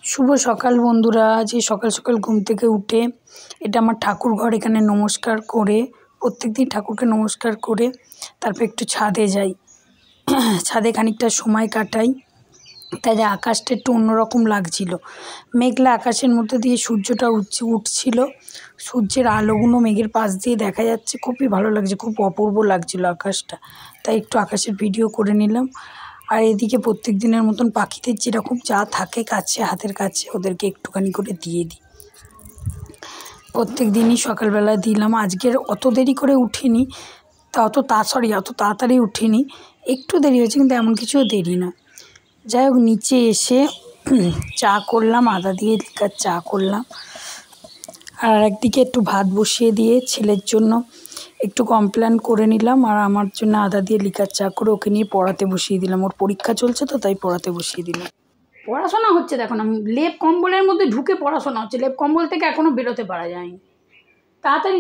শুভ সকাল বন্ধুরা। আজ সকাল সকাল ঘুম থেকে উঠে এটা আমার ঠাকুর ঘর, এখানে নমস্কার করে প্রত্যেকদিন ঠাকুরকে নমস্কার করে তারপর একটু ছাদে যাই। ছাদে খানিকটা সময় কাটাই। তাই আকাশটা একটু অন্যরকম লাগছিল, মেঘলা আকাশের মধ্যে দিয়ে সূর্যটা উঠছিল, সূর্যের আলোগুলো মেঘের পাশ দিয়ে দেখা যাচ্ছে, খুবই ভালো লাগছে, খুব অপূর্ব লাগছিল আকাশটা। তাই একটু আকাশের ভিডিও করে নিলাম। আর এদিকে প্রত্যেক দিনের মতন পাখিদের যেরকম যা থাকে কাছে, হাতের কাছে, ওদেরকে একটুখানি করে দিয়ে দিই। প্রত্যেক দিনই সকালবেলা দিলাম। আজকের অত দেরি করে উঠিনি, অত তাড়াতাড়ি উঠিনি, একটু দেরি হয়েছে, কিন্তু এমন কিছুও দেরি না। যাই হোক, নিচে এসে চা করলাম, আদা দিয়ে লিকার চা করলাম। আর একদিকে একটু ভাত বসিয়ে দিয়ে ছেলের জন্য একটু কমপ্লেন করে নিলাম, আর আমার জন্য আদা দিয়ে লিকার চা করে ওকে নিয়ে পড়াতে বসিয়ে দিলাম। ওর পরীক্ষা চলছে তো, তাই পড়াতে বসিয়ে দিলাম। পড়াশোনা হচ্ছে, দেখো না, লেপ কম্বলের মধ্যে ঢুকে পড়াশোনা হচ্ছে। লেপ কম্বল থেকে এখনও বেরোতে পারা যায়নি। তাড়াতাড়ি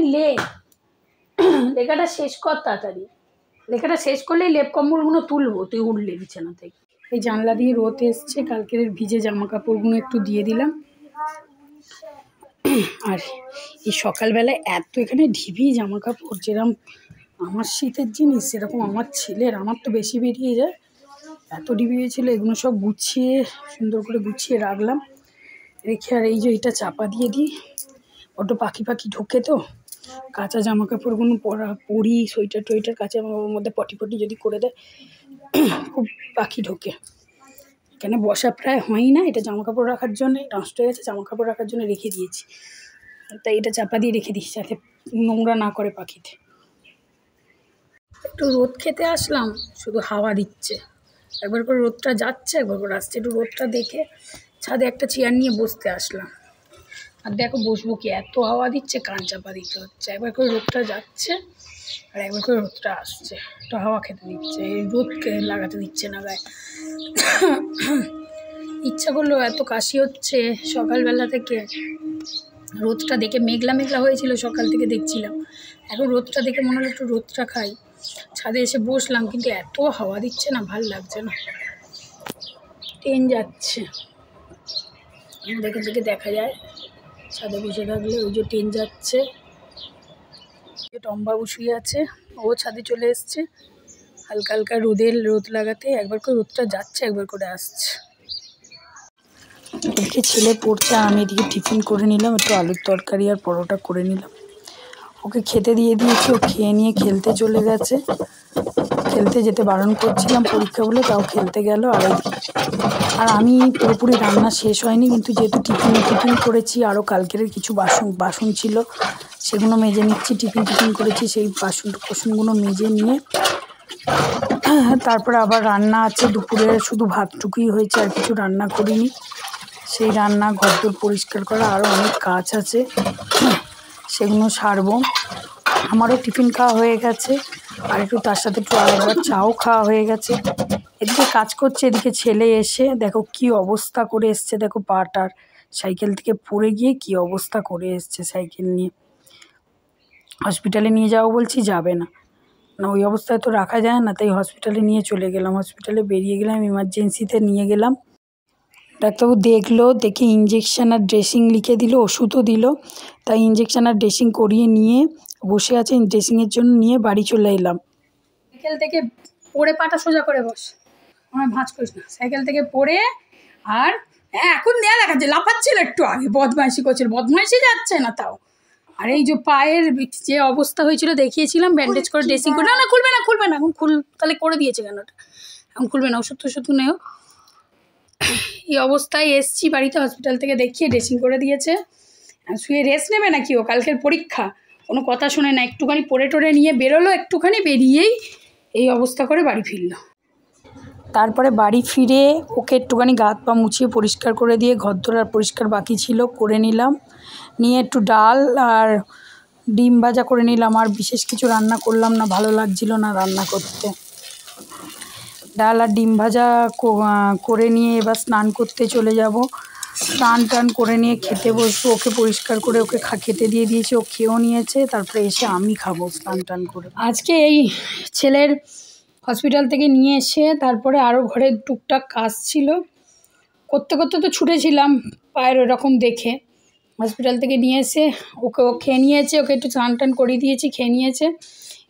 লেখাটা শেষ কর, তাড়াতাড়ি লেখাটা শেষ করলেই লেপ কম্বলগুলো তুলবো, তুই উঠলে বিছানা থেকে। এই জানলা দিয়ে রোদ এসছে, কালকের ভিজে জামা কাপড়গুলো একটু দিয়ে দিলাম। আর এই সকালবেলায় এত এখানে ঢিবি জামা কাপড়, যেরকম আমার শীতের জিনিস সেরকম আমার ছেলের, আমার তো বেশি বেরিয়ে যায়, এত ঢিবি হয়েছিল। এগুলো সব গুছিয়ে সুন্দর করে গুছিয়ে রাখলাম, রেখে আর এই যে এটা চাপা দিয়ে দিই। ওটা পাখি ঢোকে তো, কাঁচা জামা কাপড়গুলো পরি, সোয়েটার টোয়েটার কাঁচা জামার মধ্যে পটি যদি করে দেয়, খুব পাখি ঢোকে। এখানে বসা প্রায় হয়ই না, এটা জামা কাপড় রাখার জন্য নষ্ট হয়ে গেছে, জামা কাপড় রাখার জন্য রেখে দিয়েছি। তাই এটা চাপা দিয়ে রেখে দিচ্ছি যাতে নোংরা না করে পাখিতে। একটু রোদ খেতে আসলাম, শুধু হাওয়া দিচ্ছে, একবার করে রোদটা যাচ্ছে, একবার করে আসছে। একটু রোদটা দেখে ছাদে একটা চেয়ার নিয়ে বসতে আসলাম। আর দেখো বসবো কি, এত হাওয়া দিচ্ছে, কান চাপা দিতে হচ্ছে। একবার করে রোদটা যাচ্ছে আর একবার করে রোদটা আসছে, একটু হাওয়া খেতে দিচ্ছে, এই রোদকে লাগাতে দিচ্ছে না গায়ে। ইচ্ছা করলো, এত কাশি হচ্ছে সকালবেলা থেকে। রোদটা দেখে মেঘলা হয়েছিল সকাল থেকে দেখছিলাম, এখন রোদটা দেখে মনে হলো একটু রোদটা খাই। ছাদে এসে বসলাম, কিন্তু এত হাওয়া দিচ্ছে না, ভাল লাগছে না, ট্রেন যাচ্ছে। দেখে দেখা যায় ছাদে বসে থাকলে, ওই যে ট্রেন যাচ্ছে। টম্বাবু শুয়ে আছে, ও ছাদে চলে এসছে হালকা হালকা রোদ লাগাতে। একবার করে রোদটা যাচ্ছে, একবার করে আসছে। এদিকে ছেলে পড়ছে, আর আমি এদিকে টিফিন করে নিলাম, একটু আলুর তরকারি আর পরোটা করে নিলাম। ওকে খেতে দিয়ে দিয়েছি, ও খেয়ে নিয়ে খেলতে চলে গেছে। খেলতে যেতে বারণ করছিলাম পরীক্ষা বলে, তাও খেলতে গেল। আর আমি পুরোপুরি রান্না শেষ হয়নি, কিন্তু যেহেতু টিফিন করেছি, আরও কালকের কিছু বাসন ছিল, সেগুলো মেজে নিচ্ছি। টিফিন করেছি, সেই বাসনগুলো মেজে নিয়ে তারপরে আবার রান্না আছে দুপুরে। শুধু ভাতটুকুই হয়েছে, আর কিছু রান্না করিনি। সেই রান্না, ঘরদোর পরিষ্কার করা, আরও অনেক কাজ আছে, সেগুলো সারবো। আমারও টিফিন খাওয়া হয়ে গেছে, আর একটু তার সাথে একটু আরেকবার চাও খাওয়া হয়ে গেছে। এদিকে কাজ করছে, এদিকে ছেলে এসে দেখো কি অবস্থা করে এসছে, দেখো পাটার সাইকেল থেকে পড়ে গিয়ে কি অবস্থা করে এসছে। সাইকেল নিয়ে হসপিটালে নিয়ে যাবো বলছি, যাবে না, ওই অবস্থায় তো রাখা যায় না, তাই হসপিটালে নিয়ে চলে গেলাম। হসপিটালে বেরিয়ে গেলাম, ইমার্জেন্সিতে নিয়ে গেলাম। ডাক্তারবাবু দেখলো, দেখে ইঞ্জেকশান আর ড্রেসিং লিখে দিল, ওষুধও দিল। তাই ইঞ্জেকশান আর ড্রেসিং করিয়ে নিয়ে বসে আছে, ড্রেসিংয়ের জন্য নিয়ে বাড়ি চলে এলাম। সাইকেল থেকে পড়ে, পাটা সোজা করে বস, আমার ভাঁজ করিস না। সাইকেল থেকে পড়ে, আর এখন দেয়া দেখাচ্ছে, লাফাচ্ছিল একটু আগে, বদমাইশি করছিল, বদমাইশি যাচ্ছে না তাও। আর এই যে পায়ের যে অবস্থা হয়েছিল দেখিয়েছিলাম, ব্যান্ডেজ করে ড্রেসিং করে, না খুলবে না এখন, তাহলে করে দিয়েছে কেন ওটা, এখন খুলবে না, ওষুধ নেও। এই অবস্থায় এসছি বাড়িতে, হসপিটাল থেকে দেখিয়ে ড্রেসিং করে দিয়েছে। শুয়ে রেস্ট নেবে নাকি, ও কালকের পরীক্ষা, কোনো কথা শোনে না। একটুখানি পড়ে নিয়ে বেরোলো, একটুখানি বেরিয়েই এই অবস্থা করে বাড়ি ফিরল। তারপরে বাড়ি ফিরে ওকে একটুখানি গা হাত পা মুছিয়ে পরিষ্কার করে দিয়ে, ঘরদোর আর পরিষ্কার বাকি ছিল করে নিলাম। নিয়ে একটু ডাল আর ডিম ভাজা করে নিলাম। আর বিশেষ কিছু রান্না করলাম না, ভালো লাগছিল না রান্না করতে। ডাল আর ডিম ভাজা করে নিয়ে এবার স্নান করতে চলে যাব। স্নান করে নিয়ে খেতে বসবো। ওকে পরিষ্কার করে ওকে খেতে দিয়ে দিয়েছি, ও খেয়েও নিয়েছে। তারপরে এসে আমি খাবো স্নান করে। আজকে এই ছেলের হসপিটাল থেকে নিয়ে এসে তারপরে আরও ঘরে টুকটাক কাজ ছিল, করতে করতে তো ছুটেছিলাম পায়ের ওরকম দেখে। হসপিটাল থেকে নিয়ে এসে ওকে ও খেয়ে নিয়েছে, ওকে একটু স্নান টান করিয়ে দিয়েছি, খেয়ে নিয়েছে।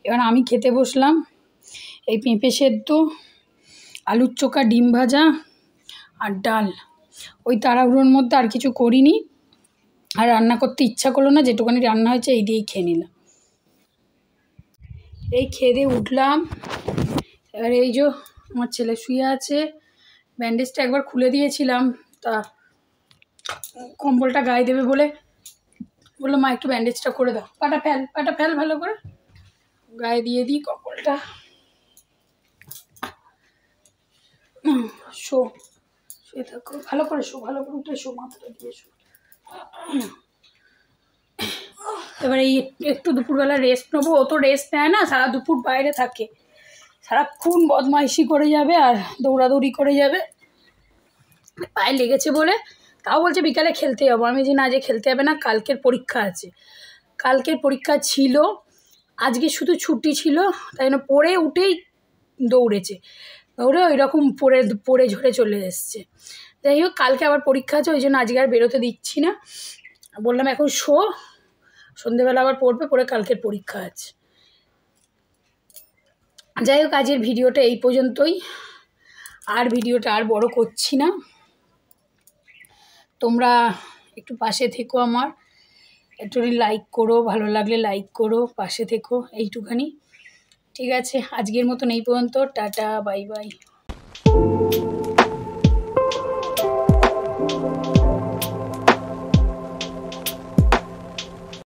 এবার আমি খেতে বসলাম। এই পেঁপে সেদ্ধ, আলুর চোখা, ডিম ভাজা আর ডাল। ওই তাড়াহুড়োর মধ্যে আর কিছু করিনি, আর রান্না করতে ইচ্ছা করলো না, যেটুকুনি রান্না হয়েছে এই দিয়েই খেয়ে নিলাম। এই খেয়ে দিয়ে উঠলাম। এবার এই যে আমার ছেলে শুয়ে আছে, ব্যান্ডেজটা একবার খুলে দিয়েছিলাম, তা কম্বলটা গায়ে দেবে বলে বললো মা একটু ব্যান্ডেজটা করে দাও। পাটা ফেল ভালো করে, গায়ে দিয়ে দিই কম্বলটা। শুয়ে থাকো, ভালো করে উঠে শো, মাথাটা দিয়ে শো। এবার এই একটু দুপুরবেলা রেস্ট নেবো। ও তো রেস্ট নেয় না, সারা দুপুর বাইরে থাকে, সারাক্ষণ বদমাইশি করে যাবে আর দৌড়াদৌড়ি করে যাবে। পায়ে লেগেছে বলে তাও বলছে বিকালে খেলতে যাবো। আমি যে না, যে খেলতে যাবে না, কালকের পরীক্ষা আছে। কালকের পরীক্ষা ছিল, আজকে শুধু ছুটি ছিল, তাই জন্য পড়ে উঠেই দৌড়ে ওই রকম পড়ে ঝরে চলে এসছে। যাই হোক, কালকে আবার পরীক্ষা আছে, ওই জন্য আজকে আর বেরোতে দিচ্ছি না। বললাম এখন সন্ধেবেলা আবার পড়ে কালকের পরীক্ষা আছে। যাই হোক, আজকের ভিডিওটা এই পর্যন্তই, আর ভিডিওটা আর বড় করছি না। তোমরা একটু পাশে থেকো, আমার একটু লাইক করো, ভালো লাগলে লাইক করো, পাশে থেকো, এইটুখানি। ঠিক আছে, আজকের মতন এই পর্যন্ত। Tata, bye bye.